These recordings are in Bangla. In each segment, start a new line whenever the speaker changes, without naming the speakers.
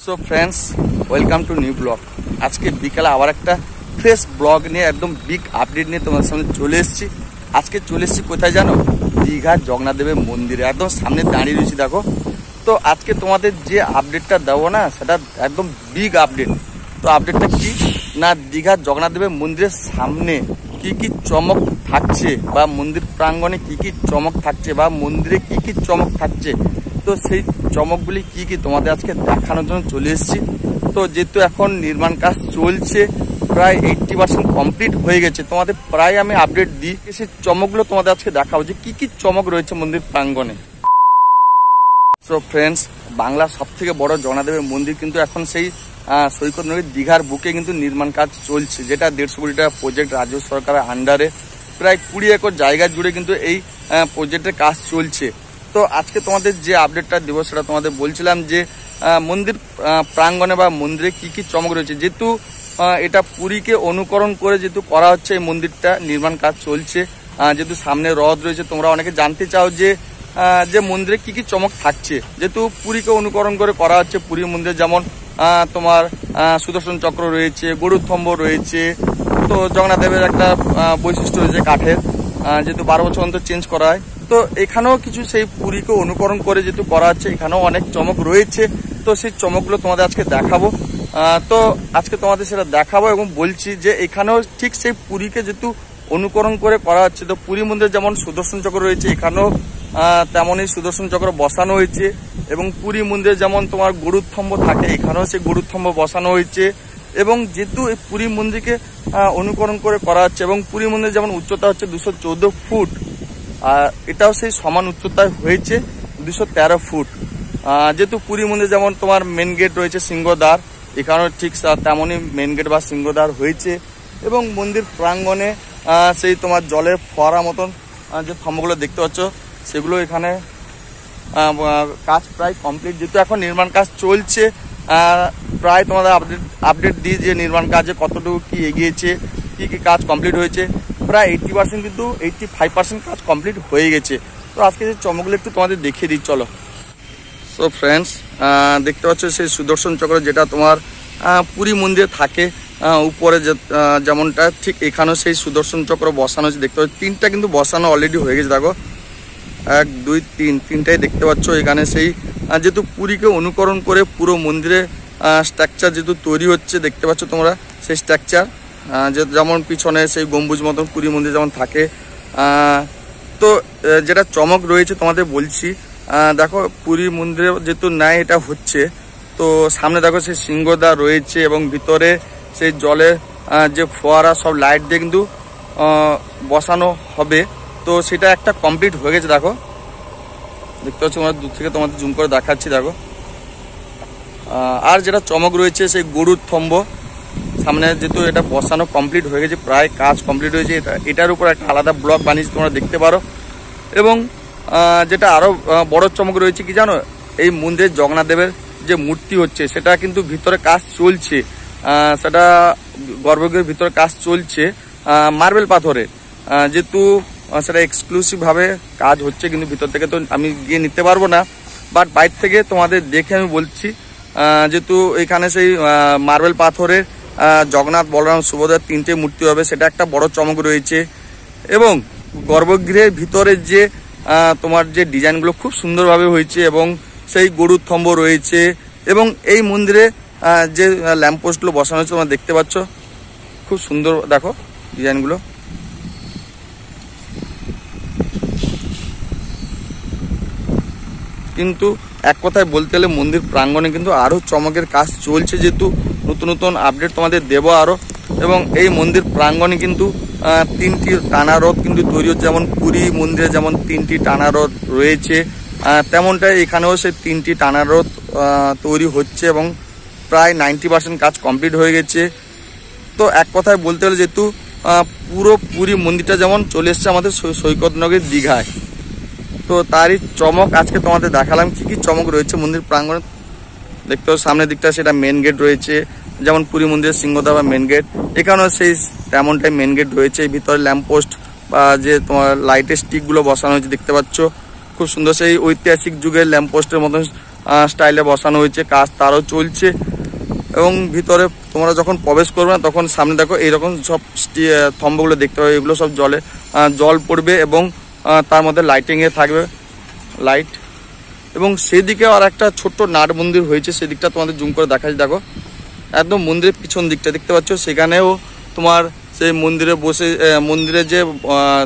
So friends, welcome to new blog. আজকে বিকালে আবার একটা ফ্রেশ ব্লগ নিয়ে একদম বিগ আপডেট নিয়ে তোমাদের সামনে চলে এসেছি। আজকে চলে এসেছি কোথায় জানো? দীঘার জগন্নাথদেবের মন্দিরে একদম সামনে দাঁড়িয়ে রয়েছি দেখো। তো আজকে তোমাদের যে আপডেটটা দেবো না, সেটা একদম বিগ আপডেট। তো আপডেটটা কি না, দীঘার জগন্নাথদেবের মন্দিরের সামনে কি কি চমক থাকছে, বা মন্দির প্রাঙ্গণে কি কি চমক থাকছে, বা মন্দিরে কি কি চমক থাকছে, তো সেই চমকগুলি কি কি তোমাদের আজকে দেখানোর জন্য চলে এসেছি। তো যেহেতু এখন নির্মাণ কাজ চলছে, প্রায় 80% কমপ্লিট হয়ে গেছে, তোমাদের প্রায় আমি আপডেট দিই। সেই চমকগুলো তোমাদের আজকে দেখাবো যে কি কি চমক রয়েছে মন্দির প্রাঙ্গণে। সো ফ্রেন্ডস, বাংলার সব থেকে বড় জগন্নাথদেবের মন্দির কিন্তু এখন সেই সৈকত নদীর দীঘার বুকে কিন্তু নির্মাণ কাজ চলছে, যেটা 150 কোটি টাকা প্রজেক্ট রাজ্য সরকারের আন্ডারে। প্রায় 20 একর জায়গা জুড়ে কিন্তু এই প্রজেক্টের কাজ চলছে। তো আজকে তোমাদের যে আপডেটটা দেবো সেটা তোমাদের বলছিলাম যে মন্দির প্রাঙ্গণে বা মন্দিরে কি কি চমক রয়েছে। যেহেতু এটা পুরীকে অনুকরণ করে যেহেতু করা হচ্ছে, এই মন্দিরটা নির্মাণ কাজ চলছে, যেহেতু সামনে হ্রদ রয়েছে, তোমরা অনেকে জানতে চাও যে মন্দিরে কি কি চমক থাকছে। যেহেতু পুরীকে অনুকরণ করে করা হচ্ছে, পুরী মন্দিরে যেমন তোমার সুদর্শন চক্র রয়েছে, গরুর স্তম্ভ রয়েছে। তো জগন্নাথদেবের একটা বৈশিষ্ট্য রয়েছে কাঠের, যেহেতু 12 বছর অন্তর চেঞ্জ করা হয়। তো এখানেও কিছু সেই পুরীকে অনুকরণ করে যেহেতু করা হচ্ছে, এখানেও অনেক চমক রয়েছে। তো সেই চমকগুলো তোমাদের আজকে দেখাবো। তো আজকে তোমাদের সেটা দেখাবো এবং বলছি যে এখানেও ঠিক সেই পুরীকে যেহেতু অনুকরণ করে করা হচ্ছে। তো পুরী মন্দিরে যেমন সুদর্শন চক্র রয়েছে, এখানেও তেমনই সুদর্শন চক্র বসানো হয়েছে। এবং পুরী মন্দিরে যেমন তোমার গরুর স্তম্ভ থাকে, এখানেও সেই গরুর স্তম্ভ বসানো হয়েছে। এবং যেহেতু এই পুরী মন্দিরকে অনুকরণ করে করা হচ্ছে, এবং পুরী মন্দির যেমন উচ্চতা হচ্ছে 214 ফুট, আর এটাও সেই সমান উচ্চতায় হয়েছে 213 ফুট। যেহেতু পুরী মন্দির যেমন তোমার মেন গেট রয়েছে সিংহদ্বার, এখানেও ঠিক তেমনই মেন গেট বা সিংহদ্বার হয়েছে। এবং মন্দির প্রাঙ্গণে সেই তোমার জলের ফোয়ারা মতন যে স্তম্ভগুলো দেখতে পাচ্ছ, সেগুলো এখানে কাজ প্রায় কমপ্লিট। যেহেতু এখন নির্মাণ কাজ চলছে, প্রায় তোমাদের আপডেট দিই যে নির্মাণ কাজে কতটুকু কি এগিয়েছে, কি কি কাজ কমপ্লিট হয়েছে। প্রায় 80% কিন্তু 85% কাজ কমপ্লিট হয়ে গেছে। তো আজকে যে চমকগুলো একটু তোমাদের দেখিয়ে দিই, চলো। সো ফ্রেন্ডস, দেখতে পাচ্ছ সেই সুদর্শন চক্র, যেটা তোমার পুরী মন্দিরে থাকে উপরে যেমনটা, ঠিক এখানেও সেই সুদর্শন চক্র বসানো হয়েছে। দেখতে পাচ্ছ 3টা কিন্তু বসানো অলরেডি হয়ে গেছে দেখো, 1 2 3, 3টাই দেখতে পাচ্ছ। এখানে সেই যেহেতু পুরীকে অনুকরণ করে পুরো মন্দিরে স্ট্রাকচার যেহেতু তৈরি হচ্ছে, দেখতে পাচ্ছ তোমরা সেই স্ট্রাকচার, যেমন পিছনে সেই গম্বুজ মতন পুরী মন্দির যেমন থাকে। তো যেটা চমক রয়েছে তোমাদের বলছি, দেখো পুরী মন্দিরে যেহেতু ন্যায় এটা হচ্ছে, তো সামনে দেখো সেই সিংহদ্বার রয়েছে, এবং ভিতরে সেই জলে যে ফোয়ারা সব লাইট দিয়ে কিন্তু বসানো হবে। তো সেটা একটা কমপ্লিট হয়ে গেছে দেখো, দেখতে পাচ্ছ তোমরা দূর থেকে, তোমাদের জুম করে দেখাচ্ছি দেখো। আর যেটা চমক রয়েছে সেই গরুর স্তম্ভ সামনে, যেহেতু এটা বসানো কমপ্লিট হয়ে গেছে, প্রায় কাজ কমপ্লিট হয়েছে, এটার উপর একটা আলাদা ব্লক বানিয়েছে, তোমরা দেখতে পারো। এবং যেটা আরও বড় চমক রয়েছে কি জানো, এই মন্দিরের জগন্নাথদেবের যে মূর্তি হচ্ছে, সেটা কিন্তু ভিতরে কাজ চলছে, সেটা গর্ভগৃহের ভিতরে কাজ চলছে মার্বেল পাথরে। যেহেতু সেটা এক্সক্লুসিভভাবে কাজ হচ্ছে, কিন্তু ভিতর থেকে তো আমি গিয়ে নিতে পারবো না, বাট বাইর থেকে তোমাদের দেখে আমি বলছি। যেহেতু এখানে সেই মার্বেল পাথরের জগন্নাথ, বলরাম, সুভদ্রার 3টে মূর্তি হবে, সেটা একটা বড় চমক রয়েছে। এবং গর্ভগৃহের ভিতরে যে তোমার যে ডিজাইনগুলো খুব সুন্দরভাবে হয়েছে, এবং সেই গরুর স্তম্ভ রয়েছে, এবং এই মন্দিরে যে ল্যাম্পপোস্টগুলো বসানো হয়েছে তোমরা দেখতে পাচ্ছ, খুব সুন্দর দেখো ডিজাইনগুলো। কিন্তু এক কথায় বলতে গেলে মন্দির প্রাঙ্গণে কিন্তু আরও চমকের কাজ চলছে, যেহেতু নতুন নতুন আপডেট তোমাদের দেবো আরও। এবং এই মন্দির প্রাঙ্গণে কিন্তু 3টি টানা রথ কিন্তু তৈরি হচ্ছে, যেমন পুরী মন্দিরে যেমন 3টি টানা রথ রয়েছে, তেমনটাই এখানেও সেই 3টি টানা রথ তৈরি হচ্ছে, এবং প্রায় 90% কাজ কমপ্লিট হয়ে গেছে। তো এক কথায় বলতে গেলে যেহেতু পুরো পুরী মন্দিরটা যেমন চলে এসছে আমাদের সৈকত নগরী দীঘায়, তো তারই চমক আজকে তোমাদের দেখালাম। কি কি চমক রয়েছে মন্দির প্রাঙ্গণে দেখতে পাচ্ছ। সামনের দিকটা সেটা মেন গেট রয়েছে, যেমন পুরী মন্দিরের সিংহদ্বার বা মেন গেট, এখানেও সেই তেমনটাই মেন গেট রয়েছে। ভিতরে ল্যাম্পপোস্ট বা যে তোমার লাইটের স্টিকগুলো বসানো হয়েছে দেখতে পাচ্ছ, খুব সুন্দর সেই ঐতিহাসিক যুগের ল্যাম্পপোস্টের মতন স্টাইলে বসানো হয়েছে, কাজ তারও চলছে। এবং ভিতরে তোমরা যখন প্রবেশ করবে না তখন সামনে দেখো এইরকম সব স্তম্ভগুলো দেখতে পাবে, এগুলো সব জল পড়বে এবং তার মধ্যে লাইটিংয়ে থাকবে লাইট। এবং সেদিকে আর একটা ছোট্ট নাট মন্দির হয়েছে, সেদিকটা তোমাদের জুম করে দেখাচ্ছি। দেখো একদম মন্দিরের পিছন দিকটা দেখতে পাচ্ছ, সেখানেও তোমার সেই মন্দিরে বসে মন্দিরে যে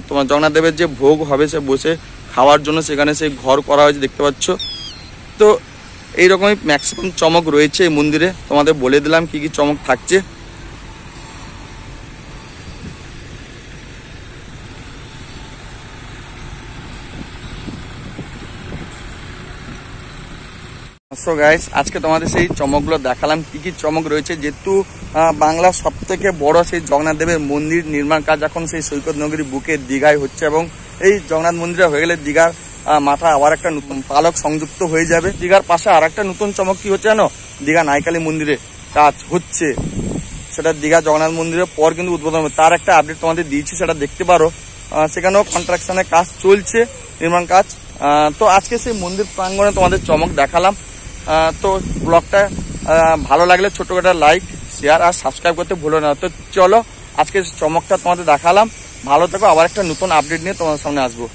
তোমার জগন্নাথ দেবের যে ভোগ হবে সে বসে খাওয়ার জন্য সেখানে সেই ঘর করা হয়েছে দেখতে পাচ্ছ। তো এইরকমই ম্যাক্সিমাম চমক রয়েছে এই মন্দিরে, তোমাদের বলে দিলাম কি কি চমক থাকছে। সো গাইস, আজকে তোমাদের সেই চমকগুলো দেখালাম কি কি চমক রয়েছে। যেহেতু বাংলার সব থেকে বড় সেই জগন্নাথ দেবের মন্দির নির্মাণ কাজ এখন সেই সৈকত নগরী বুকে দীঘায় হচ্ছে, এবং এই জগন্নাথ মন্দিরে হয়ে গেলে দীঘার মাথা আবার একটা নতুন পালক সংযুক্ত হয়ে যাবে। দীঘার পাশে আর একটা নতুন চমক কি হচ্ছে জানো, দীঘা নাইকালী মন্দিরে কাজ হচ্ছে, সেটা দীঘা জগন্নাথ মন্দিরের পর কিন্তু উদ্বোধন হবে। তার একটা আপডেট তোমাদের দিয়েছি, সেটা দেখতে পারো। সেখানেও কনস্ট্রাকশনের কাজ চলছে, নির্মাণ কাজ। তো আজকে সেই মন্দির প্রাঙ্গণে তোমাদের চমক দেখালাম। তো ব্লগটা ভালো লাগলে ছোট্ট একটা লাইক, শেয়ার আর সাবস্ক্রাইব করতে ভুলো না। তো চলো আজকে চমকটা তোমাদের দেখালাম, ভালো থাকো, আবার একটা নতুন আপডেট নিয়ে তোমাদের সামনে আসবো।